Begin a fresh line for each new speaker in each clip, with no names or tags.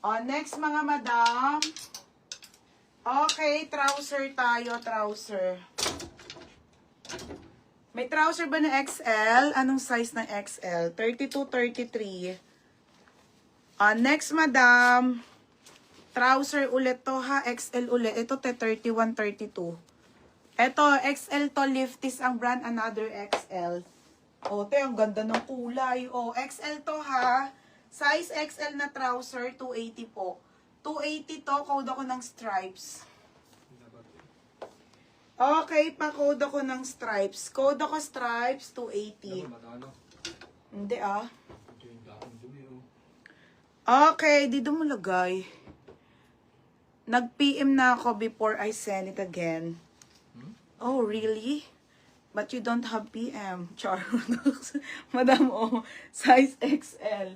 Next mga madam. Okay, trouser tayo, trouser. May trouser ba na XL? Anong size ng XL? 32, 33. Next madam. Trouser ulit to ha, XL ulit. Ito 31, 32. Ito, XL to, Lifties ang brand, another XL. Te, ang ganda ng kulay. XL to ha. Size XL na trouser, 280 po. 280 to, code ako ng stripes. Okay, pa-code ako ng stripes. Code ako stripes, 280. Hindi Okay, dito mo lagay. Nag-PM na ako before I send it again. Oh, really? But you don't have PM. Char. Madam, size XL.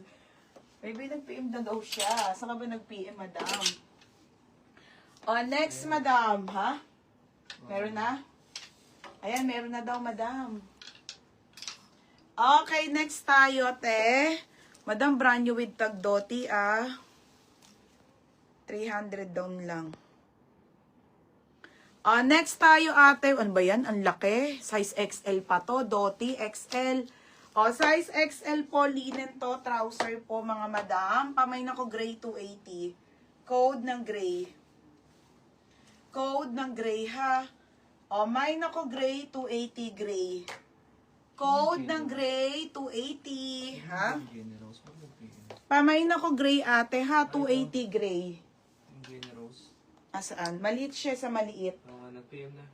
Maybe nag-PM na daw siya. Saan ka ba nag-PM, madam? Next, madam, ha? Meron na? Ayan, meron na daw, madam. Okay, next tayo, te. Madam, brand new with tagdoti, 300 down lang. Next tayo, ate. Ano ba yan? Ang laki. Size XL pa to. Doti, XL. Size XL po, linen to, trouser po mga madam. Pamay na ko gray 280. Code ng gray. Code ng gray ha. May na ko gray 280 gray. Code ng gray 280 ha. Pamay na ko gray ate ha, 280 gray. Asaan? Maliit siya sa maliit.
Nag-PM na.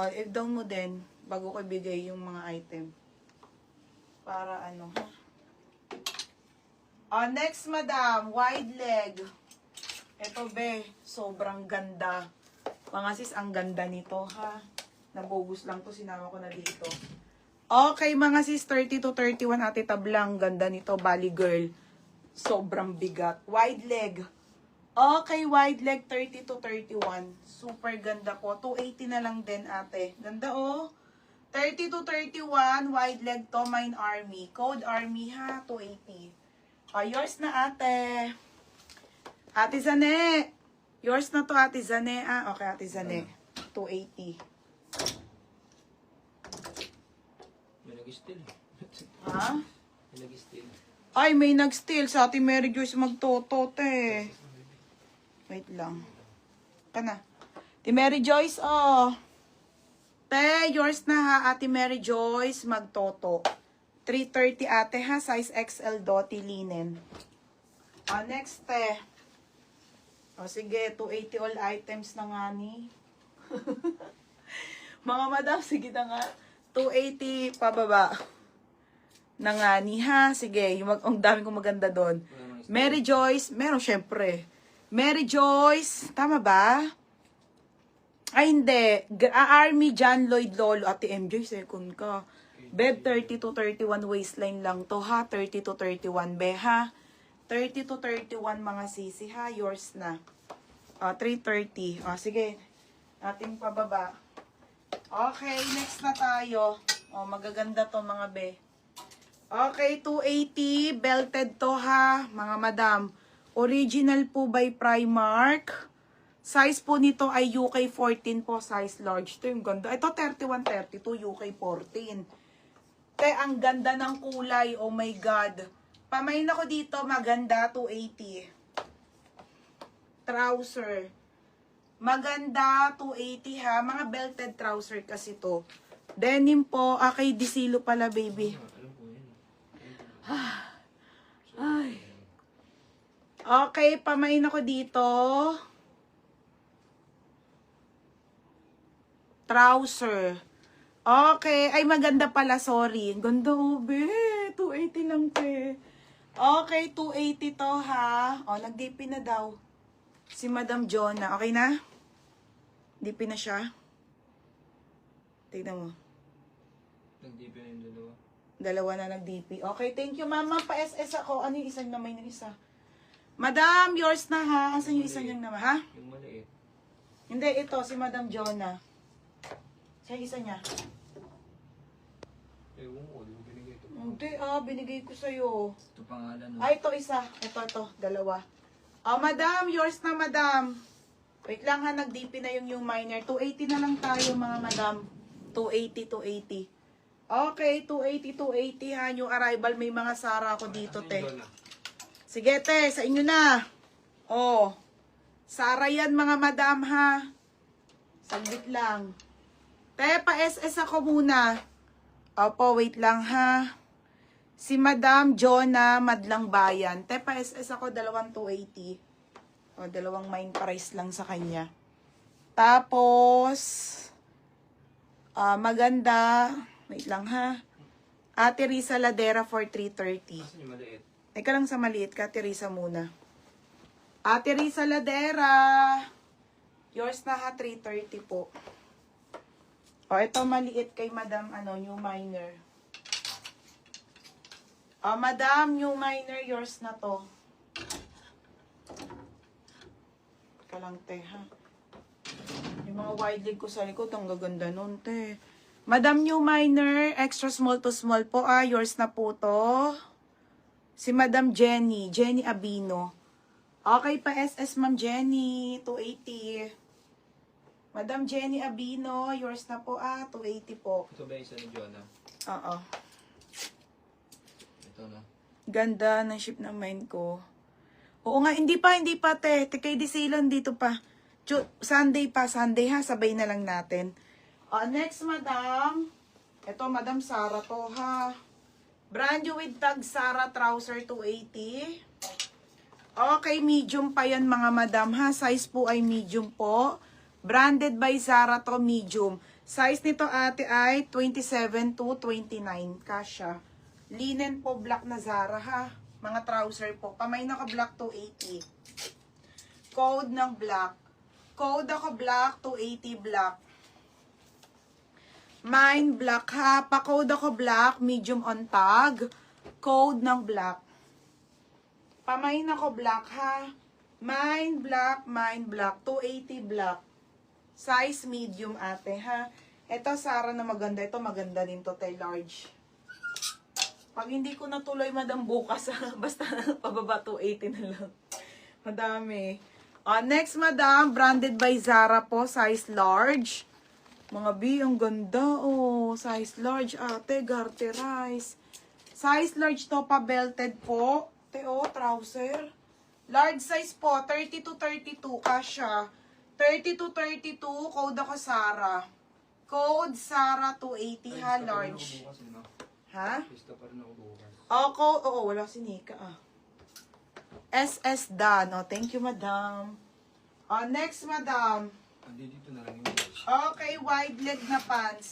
I-down mo din bago ko ibigay yung mga item. Para ano, ha? Next, madam, wide leg. Ito, be, sobrang ganda. Mga sis, ang ganda nito, ha? Nabogus lang to, sinama ko na dito. Okay, mga sis, 30 to 31, ate tablang. Ganda nito, Bali girl. Sobrang bigat. Wide leg. Okay, wide leg, 30 to 31. Super ganda po. 280 na lang din, ate. Ganda, 30 to 31, wide leg to, mine army. Code army ha, 280. Yours na ate. Ate Zane. Yours na to, ate Zane. Okay, ate Zane. 280.
May nag-steal.
Ha?
May nag-steal.
Ay, may nag-steal. Sa ate Mary Joyce magtotote. Wait lang. Kana. Ate Mary Joyce, Te, yours na ha, ate Mary Joyce, magtoto. 330 ate ha, size XL doti linen. Next, te. Sige, 280 all items na nga ni. Mga madam, sige na nga. 280 pababa. Na nga ni ha. Sige, ang dami kong maganda doon. Mary Joyce, meron syempre. Mary Joyce, tama ba? Ay, hindi. Army, John Lloyd Lolo, ate MJ, second ka. Beb, 30 to 31 waistline lang to ha. 30 to 31, be ha. 30 to 31 mga sisi ha. Yours na. 330. Sige. Ating pababa. Okay, next na tayo. Magaganda to mga be. Okay, 280. Belted to ha, mga madam. Original po by Primark. Size po nito ay UK 14 po, size large. Ito yung ganda. Ito 31, 32, UK 14. Te, ang ganda ng kulay. Oh my God. Pamain ako dito, maganda, 280. Trouser. Maganda, 280 ha. Mga belted trouser kasi to. Denim po. Kay Disilo pala, baby. Ay. Okay, pamain ako dito. Trouser. Okay. Ay, maganda pala. Sorry. Ganda, be. 280 lang, te. Okay, 280 to, ha. Nag-DP na daw. Si Madam Jonah. Okay na? DP na siya. Tignan mo.
Nag-DP na yung dalawa.
Dalawa na nag-DP. Okay, thank you, mama. Pa-SS ako. Ano yung isang naman ng isa? Madam, yours na, ha? Asan yung isa niyang naman, ha?
Yung maliit.
Hindi, ito. Si Madam Jonah. Siya isa niya.
Ewan ko, di ko binigay ito.
Hindi, binigay ko sa'yo.
Ito pangalan, no?
Ito isa. Ito. Dalawa. Oh, madam, yours na, madam. Wait lang ha, nag-DP na yung minor. 280 na lang tayo, mga madam. 280. Okay, 280 ha. Yung arrival, may mga Sara ako dito, te. Sige, te, sa inyo na. Oh, Sara yan, mga madam, ha. Saglit lang. Te, pa-SS ako muna. Opo, wait lang, ha. Si Madam Jonah Madlang Bayan. Te, pa-SS ako, 280. O, 2 mine price lang sa kanya. Tapos, maganda. Wait lang, ha. Ate Risa Ladera for 330.
Asan yung maliit?
Teka lang sa maliit ka, Ate Risa muna. Ate Risa Ladera. Yours na ha, 330 po. O, ito maliit kay Madam, new minor. O, Madam, new minor, yours na to. Teka lang, te, ha. Yung mga wide leg ko sa likod, ang gaganda nun, te. Madam, new minor, extra small to small po, yours na po to. Si Madam Jenny Abino. Okay pa, SS, Ma'am Jenny, 280. Madam Jenny Abino, yours na po, 280 po.
Ito ba yung isa ni Jonah?
Oo.
Ito na.
Ganda ng ship ng mind ko. Oo nga, hindi pa, te. Kay Disilon dito pa. Sunday ha, sabay na lang natin. Next, madam. Ito, Madam Sara to, ha. Brand new with tag Sara trouser 280. Okay, medium pa yan, mga madam, ha. Size po ay medium po. Branded by Zara to, medium. Size nito, ate, ay 27 to 29. Kasha. Linen po, black na Zara, ha. Mga trouser po. Pamay na ka black, 280. Code ng black. Code ako black, 280 black. Mine black, ha. Pa-code ako black, medium on tag. Code ng black. Pamay na ko black, ha. Mine black, 280 black. Size medium, ate, ha. Ito, Sara na maganda. Ito, maganda din to, tay large. Pag hindi ko natuloy, madam, bukas, basta pababa 280 na lang. Madami. Next, madam, branded by Zara po, size large. Mga B, ang ganda, oh. Size large, ate, garterize. Size large to, pa-belted po. Te, trouser. Large size po, 30 to 32, kasha. 30 to 32, code ako Sara. Code Sara 280, ha, large. Ha?
Pista pa rin ako bukas.
Oo, wala si Nika, SS Dan. Thank you, madam. Next, madam.
Hindi dito na lang yung boys.
Okay, wide leg na pants.